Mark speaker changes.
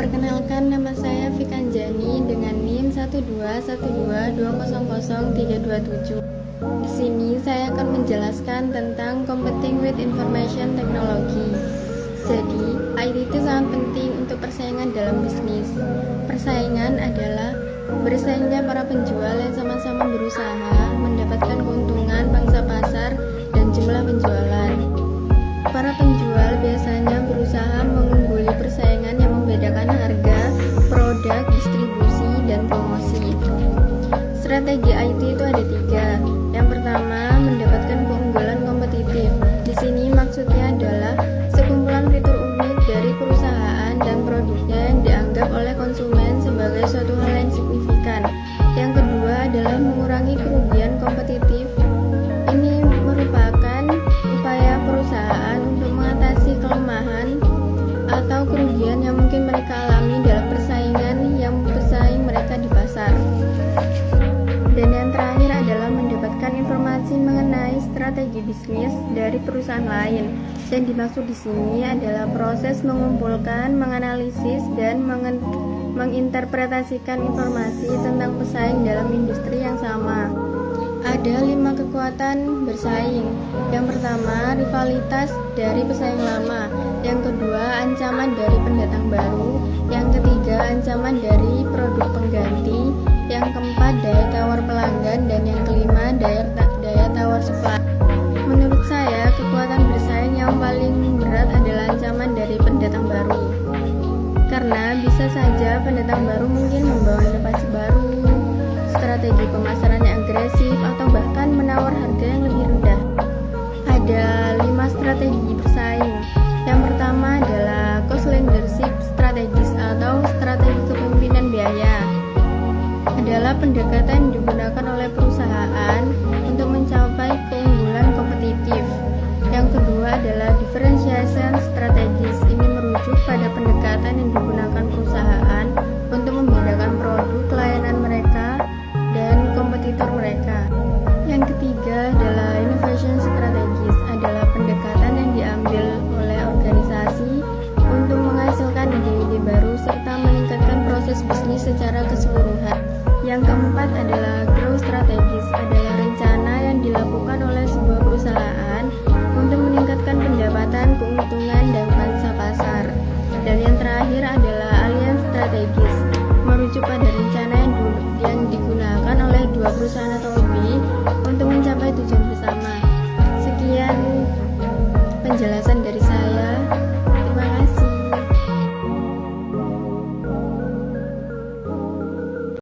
Speaker 1: Perkenalkan, nama saya Fikanjani dengan NIM 12122000327. Di sini saya akan menjelaskan tentang Competing with Information Technology. Jadi, IT itu sangat penting untuk persaingan dalam bisnis. Persaingan adalah bersaingnya para penjual yang sama-sama berusaha mendapatkan keuntungan pangsa pasar dan jumlah penjualan. Para penjual biasanya berusaha mengungguli persaingan yang membedakan harga, produk, distribusi, dan promosi. Strategi IT itu ada 3. Yang pertama, mendapatkan keunggulan kompetitif. Di sini maksudnya adalah sekumpulan fitur unik dari perusahaan dan produknya yang dianggap oleh konsumen sebagai suatu hal yang signifikan. Yang kedua adalah mengurangi kerugian kompetitif. Ini merupakan upaya perusahaan untuk mengatasi kelemahan atau kerugian yang mungkin mereka alami dalam persaingan yang bersaing mereka di pasar. Dan yang terakhir adalah mendapatkan informasi mengenai strategi bisnis dari perusahaan lain. Dan dimaksud di sini adalah proses mengumpulkan, menganalisis, dan menginterpretasikan informasi tentang pesaing dalam industri yang sama. Ada 5 kekuatan bersaing. Yang pertama, rivalitas dari pesaing lama. Yang kedua, ancaman dari pendatang baru. Yang ketiga, ancaman dari produk pengganti. Yang keempat, daya tawar pelanggan. Dan yang kelima, daya tawar supply. Menurut saya, kekuatan bersaing yang paling berat adalah ancaman dari pendatang baru. Karena bisa saja pendatang baru mungkin membawa inovasi baru, strategi pemasaran yang agresif, atau bahkan menawar harga yang lebih rendah. Ada 5 strategi bersaing. Yang pertama adalah cost leadership strategis atau strategi kepemimpinan biaya. Adalah pendekatan yang digunakan oleh perusahaan untuk mencapai keunggulan kompetitif. Yang kedua adalah differentiation strategis. Ini merujuk pada pendekatan yang digunakan